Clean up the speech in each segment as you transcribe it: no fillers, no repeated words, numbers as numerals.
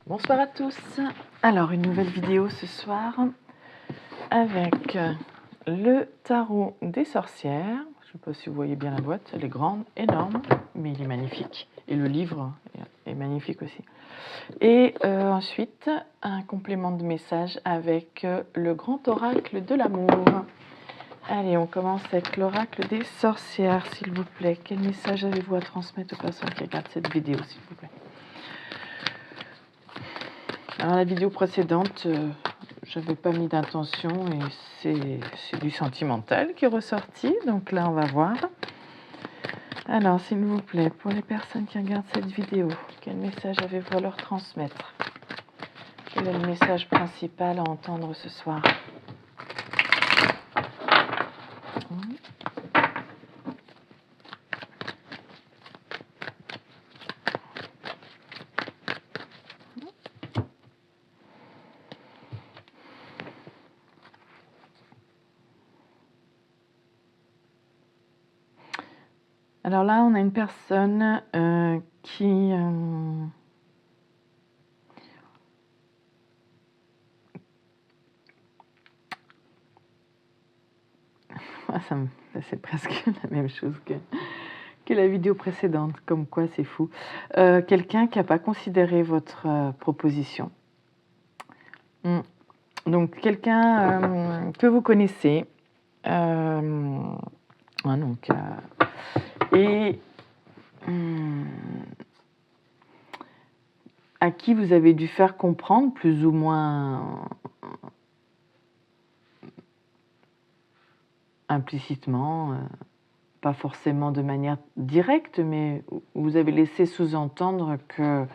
Bonsoir à tous. Alors, une nouvelle vidéo ce soir avec le tarot des sorcières. Je ne sais pas si vous voyez bien la boîte, elle est grande, énorme, mais il est magnifique. Et le livre est magnifique aussi. Et ensuite, un complément de message avec le grand oracle de l'amour. Allez, on commence avec l'oracle des sorcières, s'il vous plaît. Quel message avez-vous à transmettre aux personnes qui regardent cette vidéo, s'il vous plaît? Alors, la vidéo précédente, je n'avais pas mis d'intention et c'est du sentimental qui est ressorti. Donc là, on va voir. Alors, s'il vous plaît, pour les personnes qui regardent cette vidéo, quel message avez-vous à leur transmettre? Quel est le message principal à entendre ce soir? Alors là, on a une personne qui... c'est presque la même chose que la vidéo précédente, comme quoi c'est fou. Quelqu'un qui n'a pas considéré votre proposition. Donc, quelqu'un que vous connaissez. Et à qui vous avez dû faire comprendre plus ou moins implicitement, pas forcément de manière directe, mais vous avez laissé sous-entendre que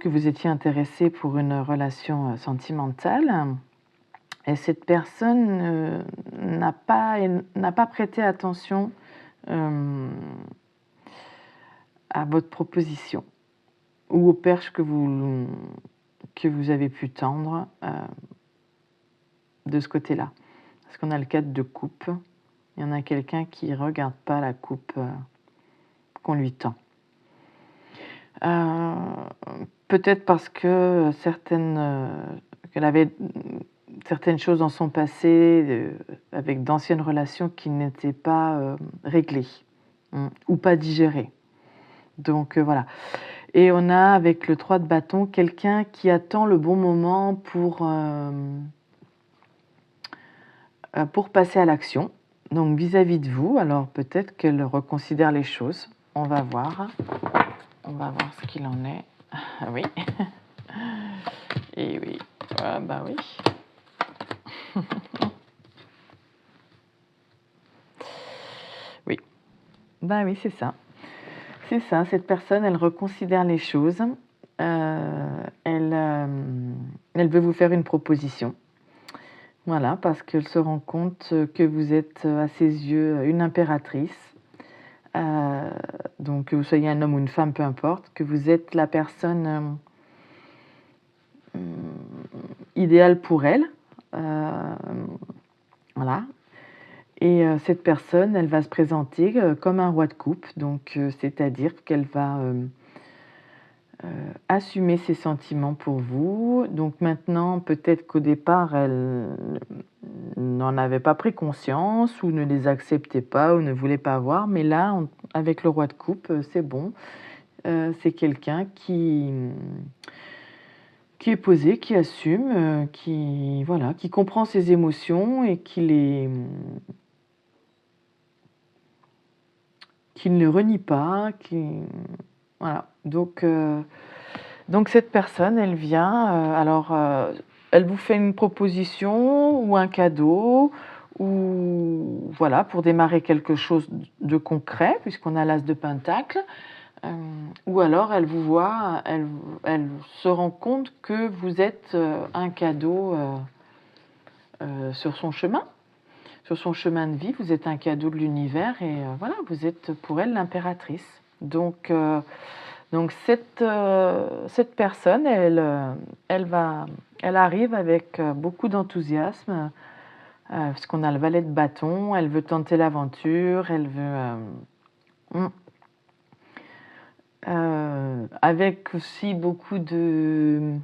vous étiez intéressé pour une relation sentimentale. Et cette personne n'a pas prêté attention à votre proposition ou aux perches que vous avez pu tendre de ce côté-là. Parce qu'on a le cadre de coupe, il y en a quelqu'un qui ne regarde pas la coupe qu'on lui tend. Peut-être parce que qu'elle avait certaines choses dans son passé avec d'anciennes relations qui n'étaient pas réglées ou pas digérées. Donc voilà. Et on a avec le 3 de bâton quelqu'un qui attend le bon moment pour passer à l'action. Donc vis-à-vis de vous, alors peut-être qu'elle reconsidère les choses. On va voir ce qu'il en est. Ah oui. Et oui. Ah bah oui. Oui. Bah oui, c'est ça. C'est ça, cette personne, elle reconsidère les choses. Elle veut vous faire une proposition. Voilà, parce qu'elle se rend compte que vous êtes, à ses yeux, une impératrice. Donc, que vous soyez un homme ou une femme, peu importe, que vous êtes la personne idéale pour elle. Voilà. Et cette personne, elle va se présenter comme un roi de coupe, donc c'est-à-dire qu'elle va assumer ses sentiments pour vous. Donc maintenant, peut-être qu'au départ, elle n'en avait pas pris conscience ou ne les acceptait pas ou ne voulait pas voir, mais là, avec le roi de coupe, c'est bon. C'est quelqu'un qui est posé, qui assume, qui comprend ses émotions et qui ne les renie pas, voilà. Donc cette personne, elle vient, elle vous fait une proposition ou un cadeau, ou voilà, pour démarrer quelque chose de concret, puisqu'on a l'as de Pentacle, ou alors elle vous voit, elle se rend compte que vous êtes un cadeau sur son chemin de vie, vous êtes un cadeau de l'univers, et voilà, vous êtes pour elle l'impératrice. Donc cette personne, elle arrive avec beaucoup d'enthousiasme, parce qu'on a le valet de bâton, elle veut tenter l'aventure, elle veut avec aussi beaucoup de...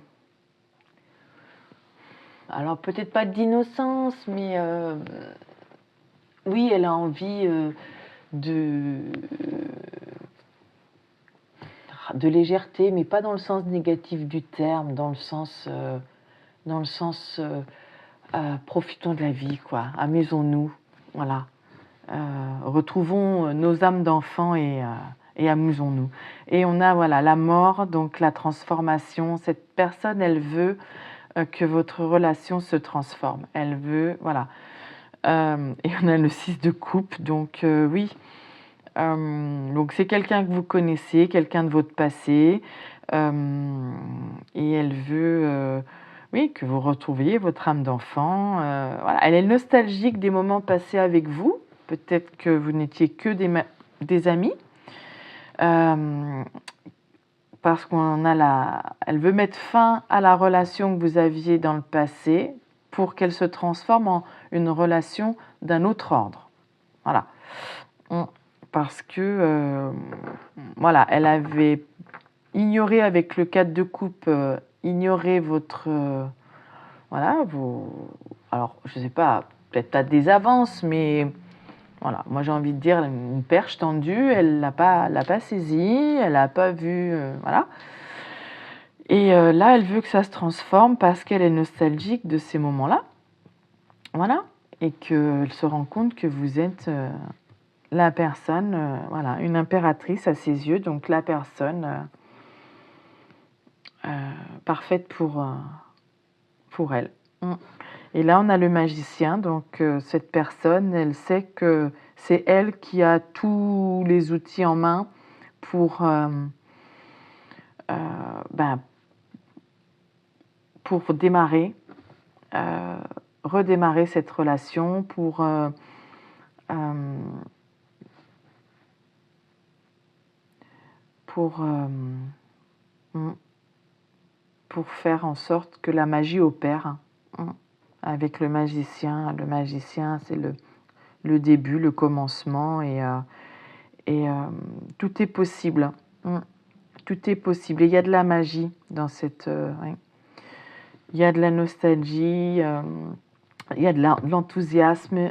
Alors peut-être pas d'innocence, mais oui, elle a envie de légèreté, mais pas dans le sens négatif du terme, dans le sens profitons de la vie, quoi. Amusons-nous, voilà. Retrouvons nos âmes d'enfants et amusons-nous. Et on a voilà la mort, donc la transformation. Cette personne, elle veut que votre relation se transforme. Elle veut, voilà. Et on a le 6 de coupe, donc oui. Donc c'est quelqu'un que vous connaissez, quelqu'un de votre passé, et elle veut, oui, que vous retrouviez votre âme d'enfant. Voilà. Elle est nostalgique des moments passés avec vous. Peut-être que vous n'étiez que des amis. Parce elle veut mettre fin à la relation que vous aviez dans le passé pour qu'elle se transforme en une relation d'un autre ordre. Voilà. Parce que, voilà, elle avait ignoré avec le 4 de coupe, ignoré votre... voilà, alors, je ne sais pas, peut-être pas des avances, mais... Voilà, moi j'ai envie de dire une perche tendue, elle l'a pas saisie, elle n'a pas vu, voilà. Et là, elle veut que ça se transforme parce qu'elle est nostalgique de ces moments-là, voilà, et qu'elle se rend compte que vous êtes la personne, voilà, une impératrice à ses yeux, donc la personne parfaite pour elle. Et là, on a le magicien, donc cette personne, elle sait que c'est elle qui a tous les outils en main pour, pour démarrer, redémarrer cette relation, pour faire en sorte que la magie opère. Avec le magicien, c'est le début, le commencement, et tout est possible. Tout est possible. Et il y a de la magie dans cette... ouais. Il y a de la nostalgie, il y a de l'enthousiasme.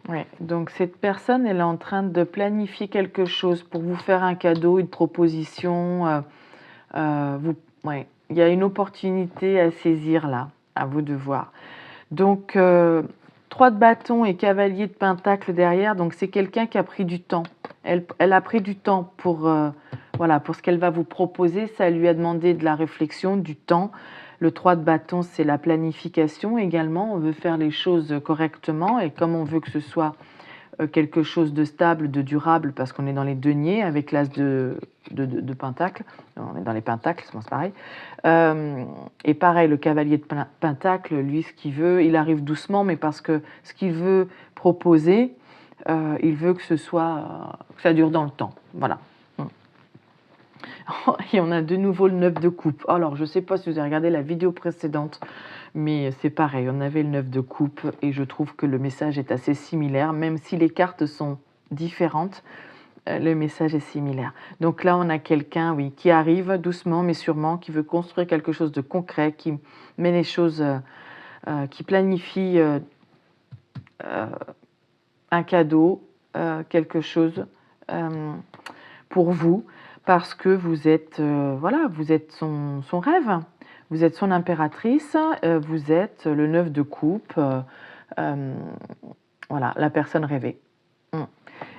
Ouais. Donc cette personne, elle est en train de planifier quelque chose pour vous faire un cadeau, une proposition. Ouais. Il y a une opportunité à saisir là, à vous de voir. Donc 3 de bâton et cavalier de pentacle derrière, donc c'est quelqu'un qui a pris du temps. Elle a pris du temps pour, voilà, pour ce qu'elle va vous proposer. Ça lui a demandé de la réflexion, du temps. Le 3 de bâton, c'est la planification également. On veut faire les choses correctement et comme on veut que ce soit quelque chose de stable, de durable, parce qu'on est dans les deniers avec l'as de pentacle. On est dans les pentacles, c'est pareil. Et pareil, le cavalier de pentacle, lui, ce qu'il veut, il arrive doucement, mais parce que ce qu'il veut proposer, il veut que que ça dure dans le temps. Voilà. Et on a de nouveau le 9 de coupe. Alors, je ne sais pas si vous avez regardé la vidéo précédente, mais c'est pareil, on avait le 9 de coupe et je trouve que le message est assez similaire, même si les cartes sont différentes, le message est similaire. Donc là, on a quelqu'un, oui, qui arrive doucement mais sûrement, qui veut construire quelque chose de concret, qui met les choses, qui planifie un cadeau, quelque chose pour vous, parce que vous êtes, voilà, vous êtes son rêve. Vous êtes son impératrice, vous êtes le 9 de coupe, voilà, la personne rêvée.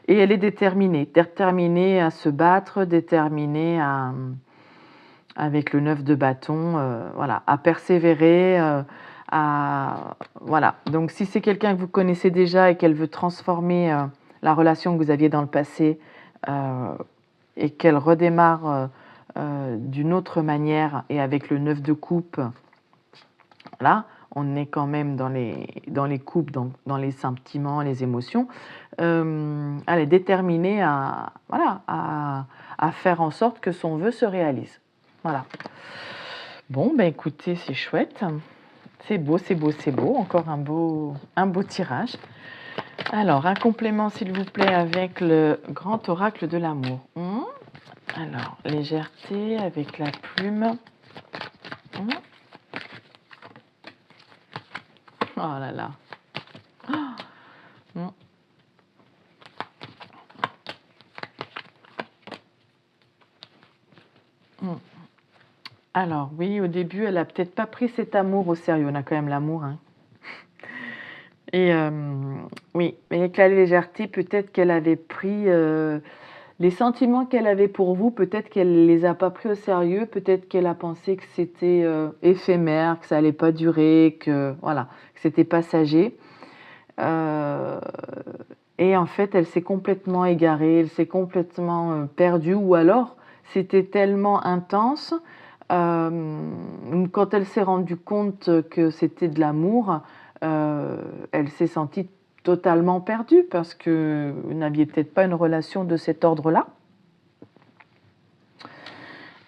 Et elle est déterminée à se battre, déterminée avec le 9 de bâton, voilà, à persévérer, voilà. Donc si c'est quelqu'un que vous connaissez déjà et qu'elle veut transformer la relation que vous aviez dans le passé et qu'elle redémarre d'une autre manière et avec le 9 de coupe, là, on est quand même dans les coupes, dans les sentiments, les émotions. Elle est déterminée voilà, à faire en sorte que son vœu se réalise. Voilà. Bon, ben écoutez, c'est chouette. C'est beau, c'est beau, c'est beau. Encore un beau tirage. Alors, un complément, s'il vous plaît, avec le grand oracle de l'amour. Alors, légèreté avec la plume. Oh là là. Hmm. Alors, oui, au début, elle a peut-être pas pris cet amour au sérieux. On a quand même l'amour, hein. Et oui, mais avec la légèreté, peut-être qu'elle avait pris les sentiments qu'elle avait pour vous, peut-être qu'elle les a pas pris au sérieux, peut-être qu'elle a pensé que c'était éphémère, que ça allait pas durer, que voilà, que c'était passager. Et en fait, elle s'est complètement égarée, elle s'est complètement perdue, ou alors c'était tellement intense. Quand elle s'est rendue compte que c'était de l'amour, elle s'est sentie totalement perdue parce que vous n'aviez peut-être pas une relation de cet ordre-là.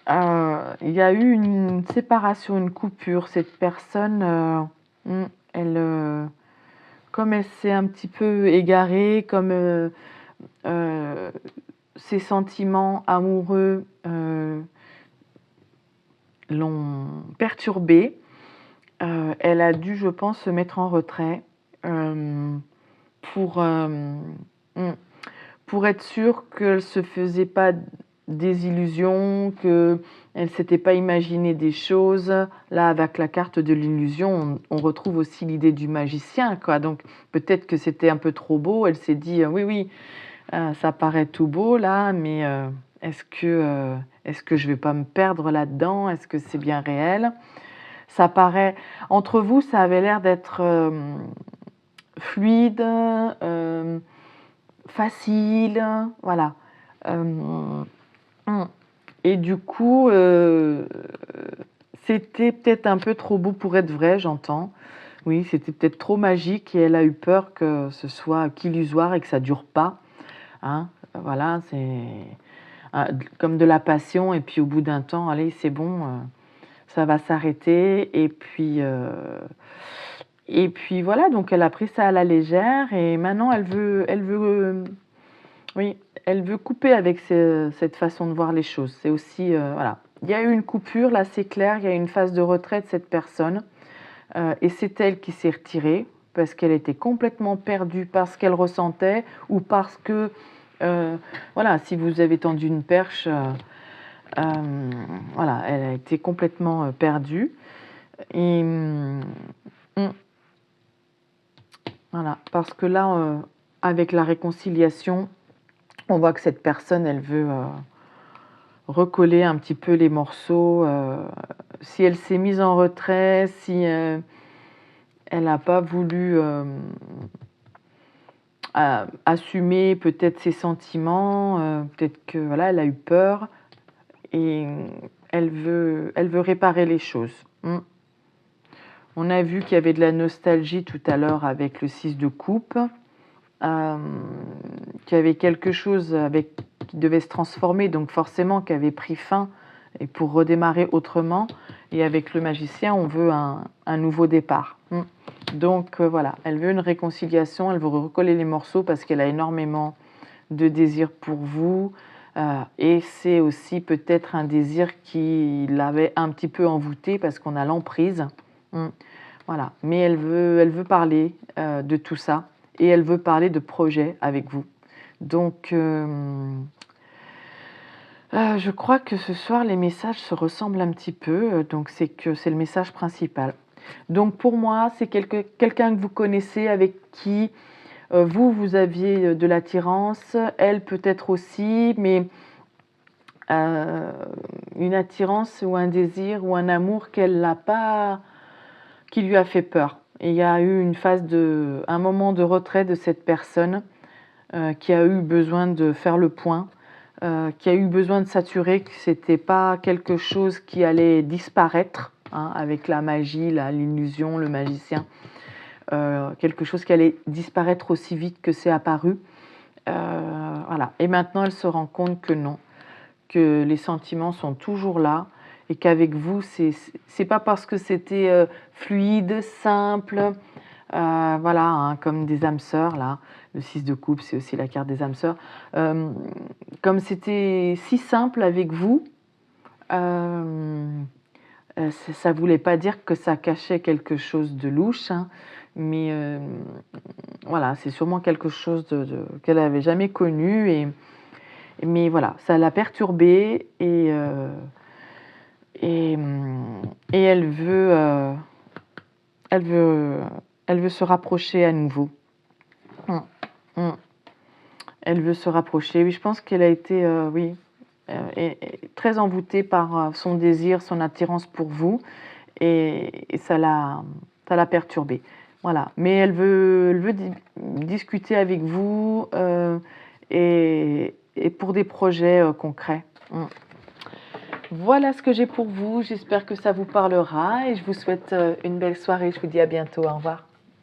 Il y a eu une séparation, une coupure. Cette personne, elle, comme elle s'est un petit peu égarée, comme ses sentiments amoureux l'ont perturbée, elle a dû, je pense, se mettre en retrait pour, pour être sûre qu'elle ne se faisait pas des illusions, qu'elle ne s'était pas imaginé des choses. Là, avec la carte de l'illusion, on retrouve aussi l'idée du magicien, quoi. Donc, peut-être que c'était un peu trop beau. Elle s'est dit, oui, oui, ça paraît tout beau, là, mais est-ce que je ne vais pas me perdre là-dedans? Est-ce que c'est bien réel? Ça paraît... Entre vous, ça avait l'air d'être fluide, facile, voilà. Et du coup, c'était peut-être un peu trop beau pour être vrai, j'entends. Oui, c'était peut-être trop magique et elle a eu peur que ce soit qu'illusoire et que ça dure pas. Hein. Voilà, c'est comme de la passion et puis au bout d'un temps, allez, c'est bon, ça va s'arrêter et puis voilà, donc elle a pris ça à la légère et maintenant oui, elle veut couper avec cette façon de voir les choses. C'est aussi, voilà. Il y a eu une coupure, là c'est clair, il y a eu une phase de retrait de cette personne. Et c'est elle qui s'est retirée parce qu'elle était complètement perdue par ce qu'elle ressentait ou parce que, voilà, si vous avez tendu une perche, voilà, elle a été complètement perdue. Et voilà, parce que là, avec la réconciliation, on voit que cette personne, elle veut recoller un petit peu les morceaux. Si elle s'est mise en retrait, si elle n'a pas voulu assumer peut-être ses sentiments, peut-être que voilà, elle a eu peur et elle veut réparer les choses. On a vu qu'il y avait de la nostalgie tout à l'heure avec le 6 de coupe, qu'il y avait quelque chose qui devait se transformer, donc forcément qui avait pris fin et pour redémarrer autrement. Et avec le magicien, on veut un nouveau départ. Donc voilà, elle veut une réconciliation, elle veut recoller les morceaux parce qu'elle a énormément de désir pour vous. Et c'est aussi peut-être un désir qui l'avait un petit peu envoûté parce qu'on a l'emprise. Voilà, mais elle veut parler de tout ça et elle veut parler de projets avec vous. Donc, je crois que ce soir, les messages se ressemblent un petit peu, donc c'est le message principal. Donc pour moi, c'est quelqu'un que vous connaissez, avec qui vous aviez de l'attirance, elle peut-être aussi, mais une attirance ou un désir ou un amour qu'elle n'a pas, qui lui a fait peur. Et il y a eu un moment de retrait de cette personne qui a eu besoin de faire le point, qui a eu besoin de s'assurer que c'était pas quelque chose qui allait disparaître, hein, avec la magie, l'illusion, le magicien, quelque chose qui allait disparaître aussi vite que c'est apparu. Voilà. Et maintenant, elle se rend compte que non, que les sentiments sont toujours là et qu'avec vous, c'est pas parce que c'était fluide, simple, Voilà, hein, comme des âmes sœurs, là. Le 6 de coupe, c'est aussi la carte des âmes sœurs. Comme c'était si simple avec vous, ça voulait pas dire que ça cachait quelque chose de louche, hein, mais voilà, c'est sûrement quelque chose qu'elle n'avait jamais connu, mais voilà, ça l'a perturbée et, et elle veut, elle veut se rapprocher à nouveau. Mm, mm. Elle veut se rapprocher. Oui, je pense qu'elle a été, oui, est très envoûtée par son désir, son attirance pour vous, et ça l'a perturbée. Voilà. Mais elle veut discuter avec vous et pour des projets concrets. Mm. Voilà ce que j'ai pour vous. J'espère que ça vous parlera et je vous souhaite une belle soirée. Je vous dis à bientôt. Au revoir.